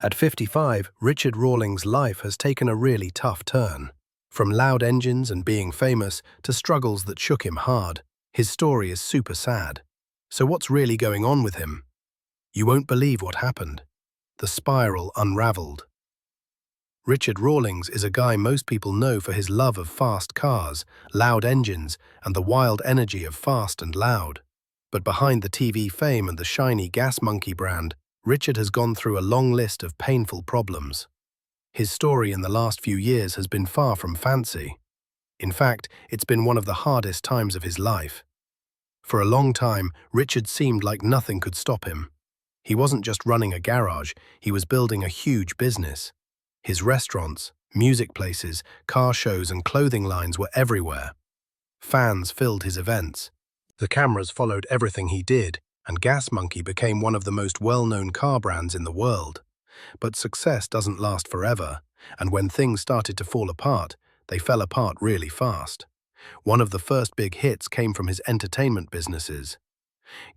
At 55, Richard Rawlings' life has taken a really tough turn. From loud engines and being famous to struggles that shook him hard, his story is super sad. So what's really going on with him? You won't believe what happened. The spiral unraveled. Richard Rawlings is a guy most people know for his love of fast cars, loud engines, and the wild energy of Fast and Loud. But behind the TV fame and the shiny Gas Monkey brand, Richard has gone through a long list of painful problems. His story in the last few years has been far from fancy. In fact, it's been one of the hardest times of his life. For a long time, Richard seemed like nothing could stop him. He wasn't just running a garage, he was building a huge business. His restaurants, music places, car shows and clothing lines were everywhere. Fans filled his events. The cameras followed everything he did, and Gas Monkey became one of the most well-known car brands in the world. But success doesn't last forever, and when things started to fall apart, they fell apart really fast. One of the first big hits came from his entertainment businesses.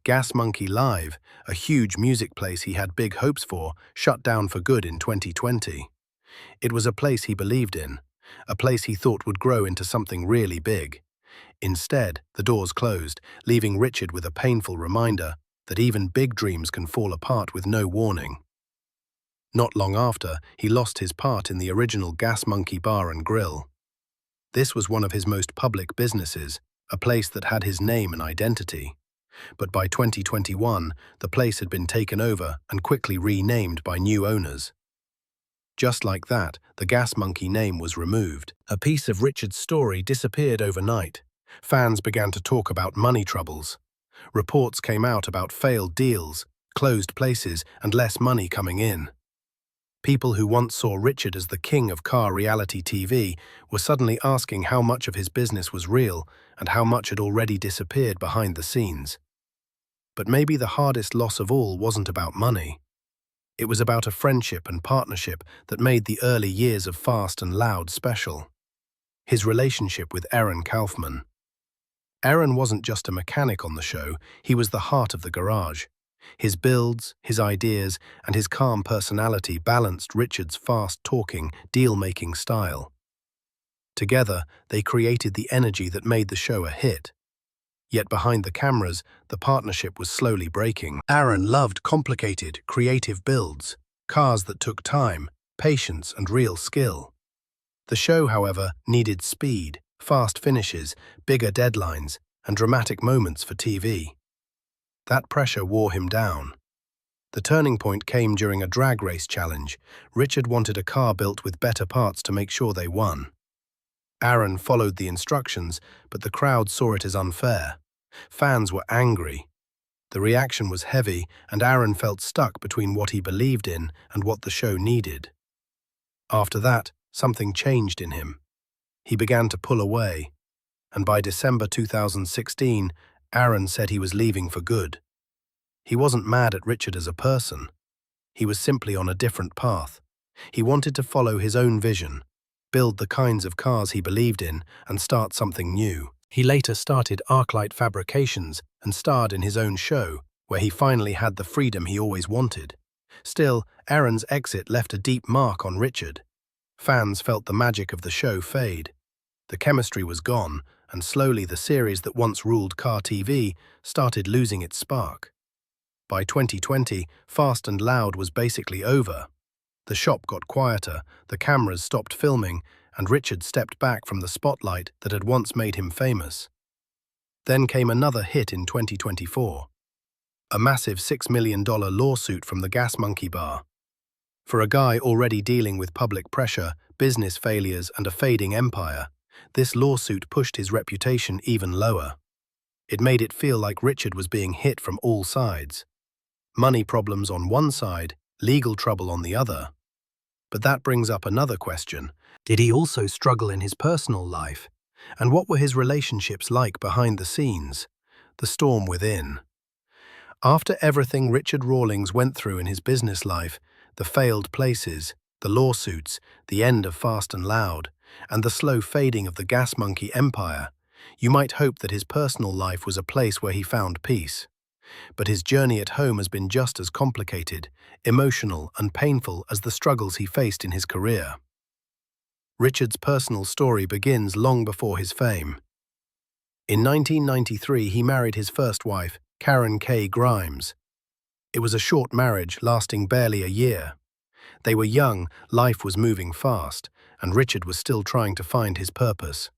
Gas Monkey Live, a huge music place he had big hopes for, shut down for good in 2020. It was a place he believed in, a place he thought would grow into something really big. Instead, the doors closed, leaving Richard with a painful reminder that even big dreams can fall apart with no warning. Not long after, he lost his part in the original Gas Monkey Bar and Grill. This was one of his most public businesses, a place that had his name and identity. But by 2021, the place had been taken over and quickly renamed by new owners. Just like that, the Gas Monkey name was removed. A piece of Richard's story disappeared overnight. Fans began to talk about money troubles. Reports came out about failed deals, closed places, and less money coming in. People who once saw Richard as the king of car reality TV were suddenly asking how much of his business was real and how much had already disappeared behind the scenes. But maybe the hardest loss of all wasn't about money. It was about a friendship and partnership that made the early years of Fast and Loud special. His relationship with Aaron Kaufman. Aaron wasn't just a mechanic on the show, he was the heart of the garage. His builds, his ideas, and his calm personality balanced Richard's fast-talking, deal-making style. Together, they created the energy that made the show a hit. Yet behind the cameras, the partnership was slowly breaking. Aaron loved complicated, creative builds, cars that took time, patience, and real skill. The show, however, needed speed, fast finishes, bigger deadlines, and dramatic moments for TV. That pressure wore him down. The turning point came during a drag race challenge. Richard wanted a car built with better parts to make sure they won. Aaron followed the instructions, but the crowd saw it as unfair. Fans were angry. The reaction was heavy, and Aaron felt stuck between what he believed in and what the show needed. After that, something changed in him. He began to pull away, and by December 2016, Aaron said he was leaving for good. He wasn't mad at Richard as a person. He was simply on a different path. He wanted to follow his own vision, build the kinds of cars he believed in, and start something new. He later started Arclight Fabrications and starred in his own show, where he finally had the freedom he always wanted. Still, Aaron's exit left a deep mark on Richard. Fans felt the magic of the show fade. The chemistry was gone, and slowly the series that once ruled car TV started losing its spark. By 2020, Fast and Loud was basically over. The shop got quieter, the cameras stopped filming, and Richard stepped back from the spotlight that had once made him famous. Then came another hit in 2024. A massive $6 million lawsuit from the Gas Monkey Bar. For a guy already dealing with public pressure, business failures, and a fading empire, this lawsuit pushed his reputation even lower. It made it feel like Richard was being hit from all sides. Money problems on one side, legal trouble on the other. But that brings up another question. Did he also struggle in his personal life? And what were his relationships like behind the scenes? The storm within. After everything Richard Rawlings went through in his business life, the failed places, the lawsuits, the end of Fast and Loud, and the slow fading of the Gas Monkey empire, you might hope that his personal life was a place where he found peace. But his journey at home has been just as complicated, emotional, and painful as the struggles he faced in his career. Richard's personal story begins long before his fame. In 1993, he married his first wife, Karen Kay Grimes. It was a short marriage lasting barely a year. They were young, life was moving fast, and Richard was still trying to find his purpose.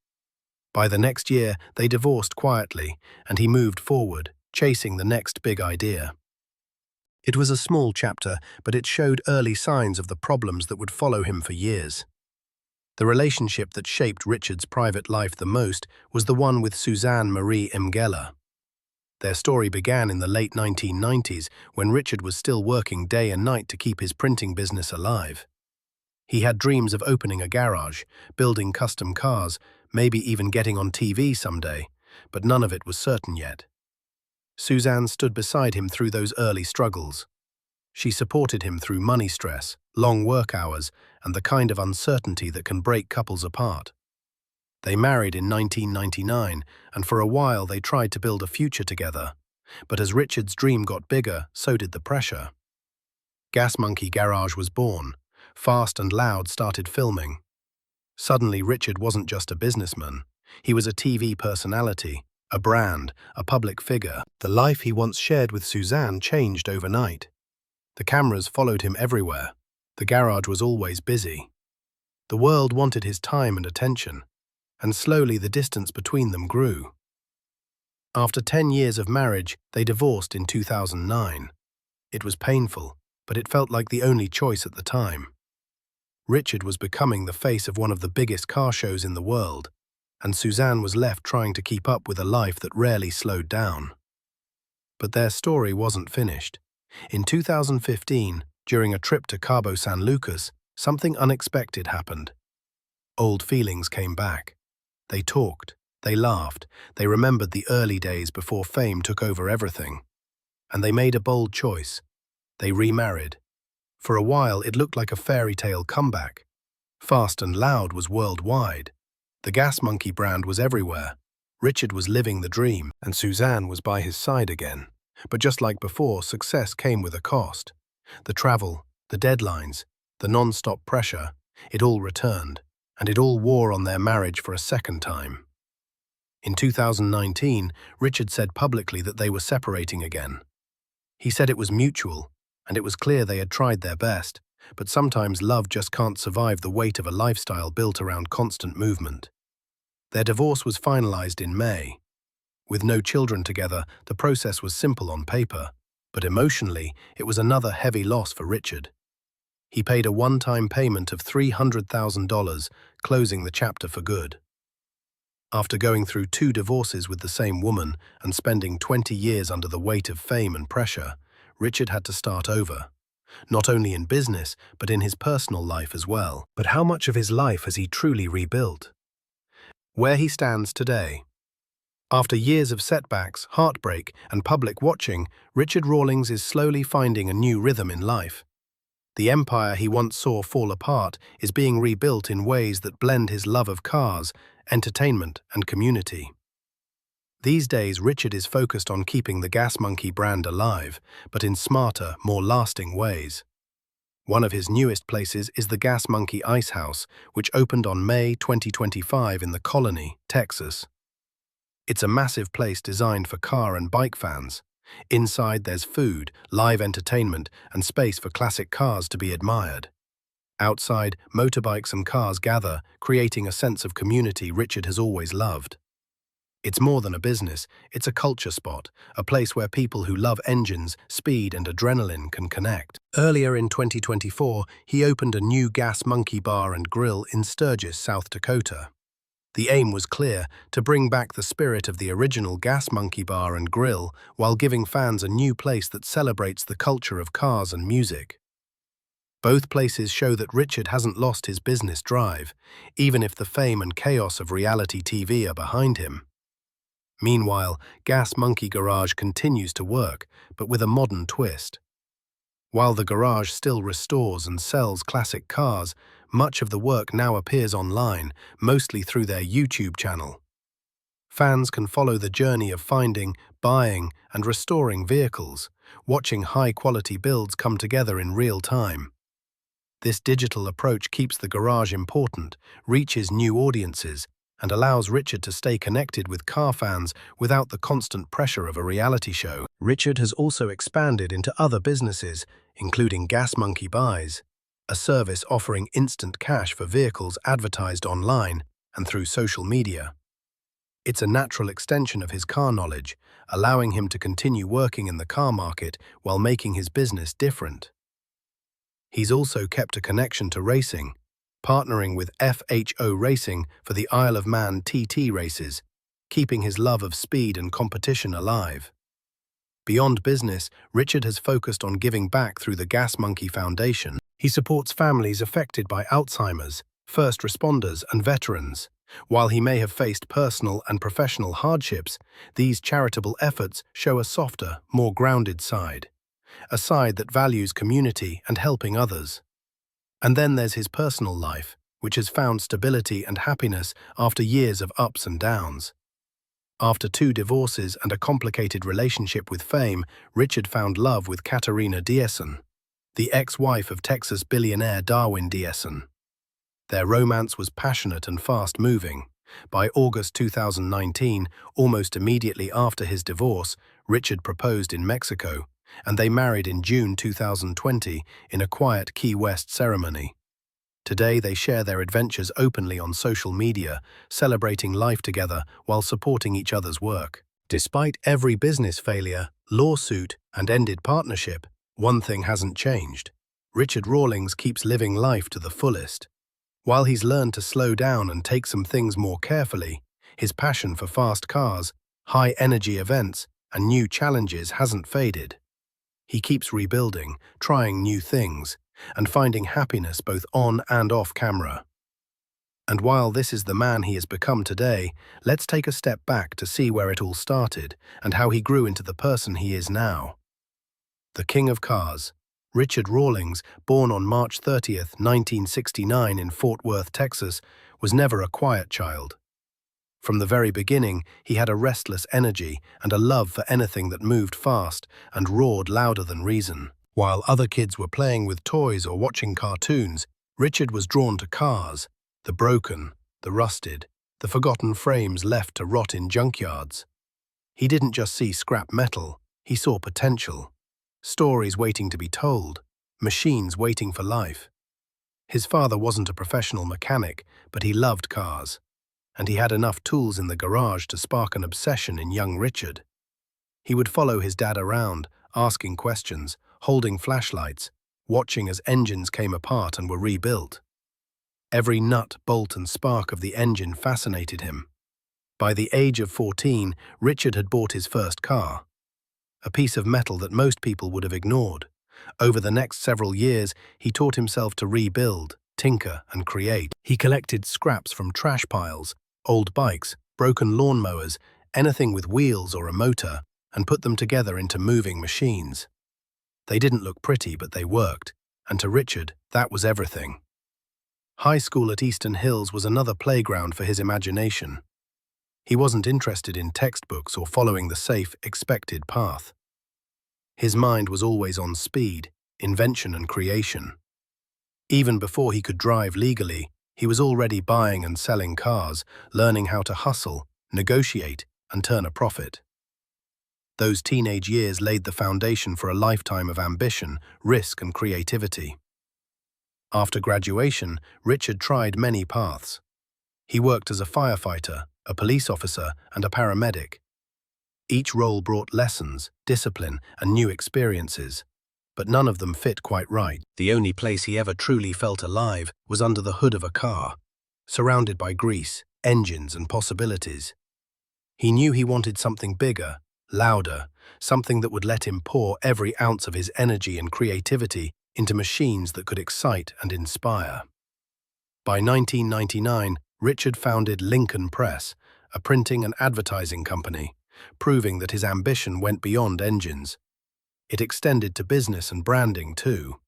By the next year, they divorced quietly, and he moved forward, chasing the next big idea. It was a small chapter, but it showed early signs of the problems that would follow him for years. The relationship that shaped Richard's private life the most was the one with Suzanne Marie Mgela. Their story began in the late 1990s when Richard was still working day and night to keep his printing business alive. He had dreams of opening a garage, building custom cars, maybe even getting on TV someday, but none of it was certain yet. Suzanne stood beside him through those early struggles. She supported him through money stress, long work hours, and the kind of uncertainty that can break couples apart. They married in 1999, and for a while they tried to build a future together. But as Richard's dream got bigger, so did the pressure. Gas Monkey Garage was born. Fast and Loud started filming. Suddenly, Richard wasn't just a businessman. He was a TV personality, a brand, a public figure. The life he once shared with Suzanne changed overnight. The cameras followed him everywhere. The garage was always busy. The world wanted his time and attention, and slowly the distance between them grew. After 10 years of marriage, they divorced in 2009. It was painful, but it felt like the only choice at the time. Richard was becoming the face of one of the biggest car shows in the world, and Suzanne was left trying to keep up with a life that rarely slowed down. But their story wasn't finished. In 2015, during a trip to Cabo San Lucas, something unexpected happened. Old feelings came back. They talked, they laughed, they remembered the early days before fame took over everything. And they made a bold choice. They remarried. For a while, it looked like a fairy tale comeback. Fast and Loud was worldwide. The Gas Monkey brand was everywhere. Richard was living the dream, and Suzanne was by his side again. But just like before, success came with a cost. The travel, the deadlines, the non-stop pressure, it all returned, and it all wore on their marriage for a second time. In 2019, Richard said publicly that they were separating again. He said it was mutual, and it was clear they had tried their best, but sometimes love just can't survive the weight of a lifestyle built around constant movement. Their divorce was finalized in May. With no children together, the process was simple on paper, but emotionally, it was another heavy loss for Richard. He paid a one-time payment of $300,000, closing the chapter for good. After going through 2 divorces with the same woman and spending 20 years under the weight of fame and pressure, Richard had to start over. Not only in business, but in his personal life as well. But how much of his life has he truly rebuilt? Where he stands today. After years of setbacks, heartbreak, and public watching, Richard Rawlings is slowly finding a new rhythm in life. The empire he once saw fall apart is being rebuilt in ways that blend his love of cars, entertainment, and community. These days, Richard is focused on keeping the Gas Monkey brand alive, but in smarter, more lasting ways. One of his newest places is the Gas Monkey Ice House, which opened on May 2025 in the Colony, Texas. It's a massive place designed for car and bike fans. Inside, there's food, live entertainment, and space for classic cars to be admired. Outside, motorbikes and cars gather, creating a sense of community Richard has always loved. It's more than a business, it's a culture spot, a place where people who love engines, speed, and adrenaline can connect. Earlier in 2024, he opened a new Gas Monkey Bar and Grill in Sturgis, South Dakota. The aim was clear, to bring back the spirit of the original Gas Monkey Bar and Grill while giving fans a new place that celebrates the culture of cars and music. Both places show that Richard hasn't lost his business drive, even if the fame and chaos of reality TV are behind him. Meanwhile, Gas Monkey Garage continues to work, but with a modern twist. While the garage still restores and sells classic cars, much of the work now appears online, mostly through their YouTube channel. Fans can follow the journey of finding, buying, and restoring vehicles, watching high-quality builds come together in real time. This digital approach keeps the garage important, reaches new audiences, and allows Richard to stay connected with car fans without the constant pressure of a reality show. Richard has also expanded into other businesses, including Gas Monkey Buys, a service offering instant cash for vehicles advertised online and through social media. It's a natural extension of his car knowledge, allowing him to continue working in the car market while making his business different. He's also kept a connection to racing, partnering with FHO Racing for the Isle of Man TT races, keeping his love of speed and competition alive. Beyond business, Richard has focused on giving back through the Gas Monkey Foundation. He supports families affected by Alzheimer's, first responders, and veterans. While he may have faced personal and professional hardships, these charitable efforts show a softer, more grounded side. A side that values community and helping others. And then there's his personal life, which has found stability and happiness after years of ups and downs. After 2 divorces and a complicated relationship with fame, Richard found love with Katarina Diessen, the ex-wife of Texas billionaire Darwin Diessen. Their romance was passionate and fast-moving. By August 2019, almost immediately after his divorce, Richard proposed in Mexico, and they married in June 2020 in a quiet Key West ceremony. Today they share their adventures openly on social media, celebrating life together while supporting each other's work. Despite every business failure, lawsuit, and ended partnership, one thing hasn't changed. Richard Rawlings keeps living life to the fullest. While he's learned to slow down and take some things more carefully, his passion for fast cars, high-energy events, and new challenges hasn't faded. He keeps rebuilding, trying new things, and finding happiness both on and off camera. And while this is the man he has become today, let's take a step back to see where it all started and how he grew into the person he is now. The King of Cars, Richard Rawlings, born on March 30th, 1969 in Fort Worth, Texas, was never a quiet child. From the very beginning, he had a restless energy and a love for anything that moved fast and roared louder than reason. While other kids were playing with toys or watching cartoons, Richard was drawn to cars, the broken, the rusted, the forgotten frames left to rot in junkyards. He didn't just see scrap metal, he saw potential. Stories waiting to be told, machines waiting for life. His father wasn't a professional mechanic, but he loved cars. And he had enough tools in the garage to spark an obsession in young Richard. He would follow his dad around, asking questions, holding flashlights, watching as engines came apart and were rebuilt. Every nut, bolt, and spark of the engine fascinated him. By the age of 14, Richard had bought his first car, a piece of metal that most people would have ignored. Over the next several years, he taught himself to rebuild, tinker, and create. He collected scraps from trash piles, old bikes, broken lawnmowers, anything with wheels or a motor, and put them together into moving machines. They didn't look pretty, but they worked, and to Richard, that was everything. High school at Eastern Hills was another playground for his imagination. He wasn't interested in textbooks or following the safe, expected path. His mind was always on speed, invention, and creation. Even before he could drive legally, he was already buying and selling cars, learning how to hustle, negotiate, and turn a profit. Those teenage years laid the foundation for a lifetime of ambition, risk, and creativity. After graduation, Richard tried many paths. He worked as a firefighter, a police officer, and a paramedic. Each role brought lessons, discipline, and new experiences, but none of them fit quite right. The only place he ever truly felt alive was under the hood of a car, surrounded by grease, engines, and possibilities. He knew he wanted something bigger, louder, something that would let him pour every ounce of his energy and creativity into machines that could excite and inspire. By 1999, Richard founded Lincoln Press, a printing and advertising company, proving that his ambition went beyond engines. It extended to business and branding too.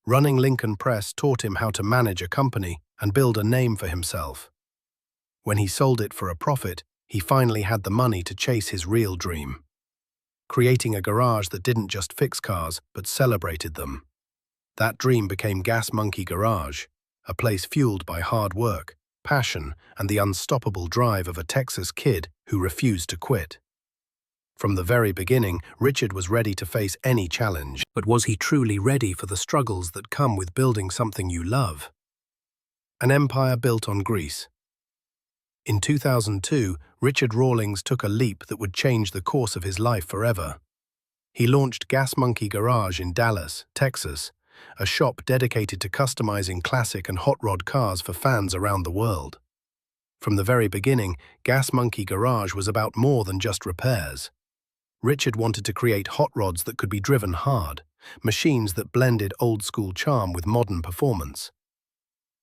Running Lincoln Press taught him how to manage a company and build a name for himself. When he sold it for a profit, he finally had the money to chase his real dream, creating a garage that didn't just fix cars, but celebrated them. That dream became Gas Monkey Garage, a place fueled by hard work, passion, and the unstoppable drive of a Texas kid who refused to quit. From the very beginning, Richard was ready to face any challenge. But was he truly ready for the struggles that come with building something you love? An empire built on grease. In 2002, Richard Rawlings took a leap that would change the course of his life forever. He launched Gas Monkey Garage in Dallas, Texas, a shop dedicated to customizing classic and hot rod cars for fans around the world. From the very beginning, Gas Monkey Garage was about more than just repairs. Richard wanted to create hot rods that could be driven hard, machines that blended old-school charm with modern performance.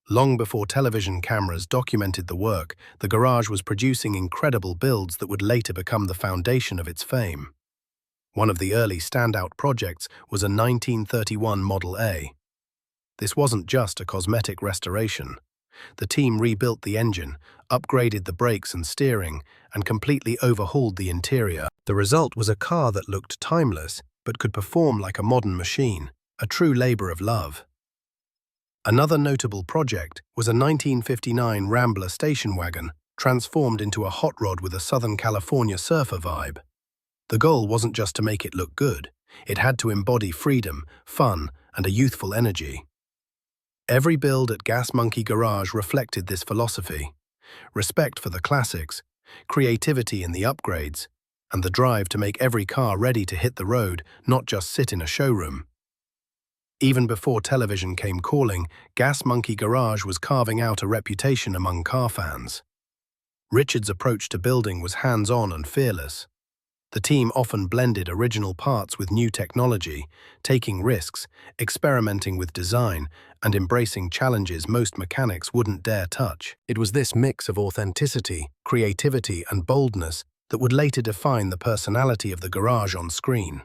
Long before television cameras documented the work, the garage was producing incredible builds that would later become the foundation of its fame. One of the early standout projects was a 1931 Model A. This wasn't just a cosmetic restoration. The team rebuilt the engine, upgraded the brakes and steering, and completely overhauled the interior. The result was a car that looked timeless, but could perform like a modern machine, a true labor of love. Another notable project was a 1959 Rambler station wagon, transformed into a hot rod with a Southern California surfer vibe. The goal wasn't just to make it look good, it had to embody freedom, fun, and a youthful energy. Every build at Gas Monkey Garage reflected this philosophy: respect for the classics, creativity in the upgrades, and the drive to make every car ready to hit the road, not just sit in a showroom. Even before television came calling, Gas Monkey Garage was carving out a reputation among car fans. Richard's approach to building was hands-on and fearless. The team often blended original parts with new technology, taking risks, experimenting with design, and embracing challenges most mechanics wouldn't dare touch. It was this mix of authenticity, creativity, and boldness that would later define the personality of the garage on screen.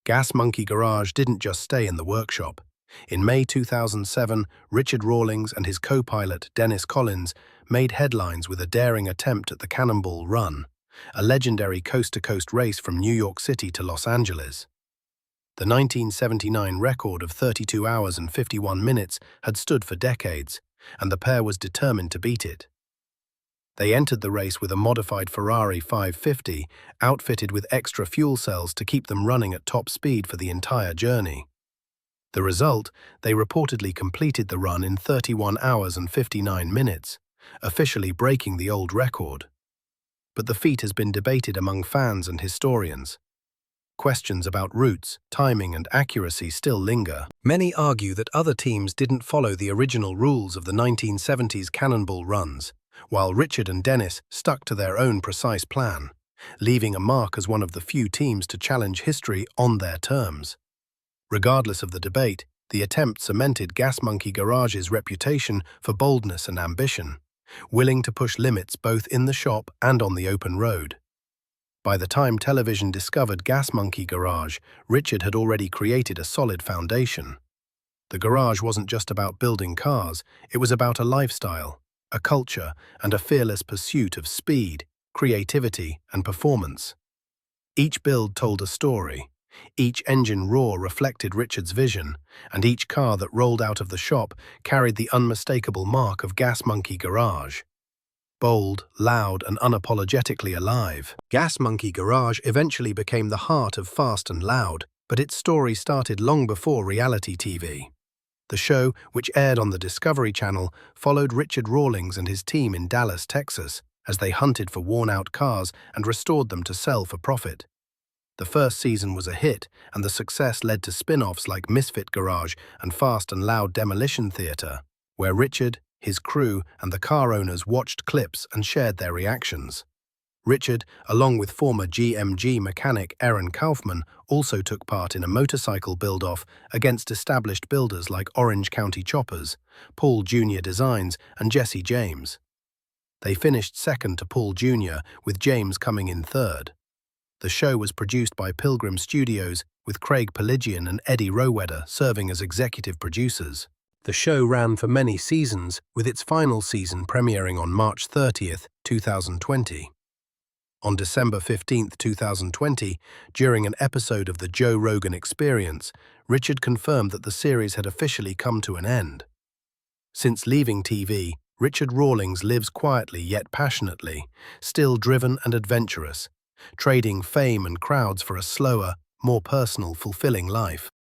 Gas Monkey Garage didn't just stay in the workshop. In May 2007, Richard Rawlings and his co-pilot Dennis Collins made headlines with a daring attempt at the Cannonball Run, a legendary coast-to-coast race from New York City to Los Angeles. The 1979 record of 32 hours and 51 minutes had stood for decades, and the pair was determined to beat it. They entered the race with a modified Ferrari 550, outfitted with extra fuel cells to keep them running at top speed for the entire journey. The result, they reportedly completed the run in 31 hours and 59 minutes, officially breaking the old record. But the feat has been debated among fans and historians. Questions about routes, timing, and accuracy still linger. Many argue that other teams didn't follow the original rules of the 1970s Cannonball runs, while Richard and Dennis stuck to their own precise plan, leaving a mark as one of the few teams to challenge history on their terms. Regardless of the debate, the attempt cemented Gas Monkey Garage's reputation for boldness and ambition, willing to push limits both in the shop and on the open road. By the time television discovered Gas Monkey Garage, Richard had already created a solid foundation. The garage wasn't just about building cars, it was about a lifestyle, a culture, and a fearless pursuit of speed, creativity, and performance. Each build told a story. Each engine roar reflected Richard's vision, and each car that rolled out of the shop carried the unmistakable mark of Gas Monkey Garage. Bold, loud, and unapologetically alive, Gas Monkey Garage eventually became the heart of Fast and Loud, but its story started long before reality TV. The show, which aired on the Discovery Channel, followed Richard Rawlings and his team in Dallas, Texas, as they hunted for worn-out cars and restored them to sell for profit. The first season was a hit, and the success led to spin-offs like Misfit Garage and Fast and Loud Demolition Theater, where Richard, his crew, and the car owners watched clips and shared their reactions. Richard, along with former GMG mechanic Aaron Kaufman, also took part in a motorcycle build-off against established builders like Orange County Choppers, Paul Jr. Designs, and Jesse James. They finished second to Paul Jr., with James coming in third. The show was produced by Pilgrim Studios, with Craig Peligian and Eddie Rowetter serving as executive producers. The show ran for many seasons, with its final season premiering on March 30, 2020. On December 15, 2020, during an episode of the Joe Rogan Experience, Richard confirmed that the series had officially come to an end. Since leaving TV, Richard Rawlings lives quietly yet passionately, still driven and adventurous, trading fame and crowds for a slower, more personal, fulfilling life.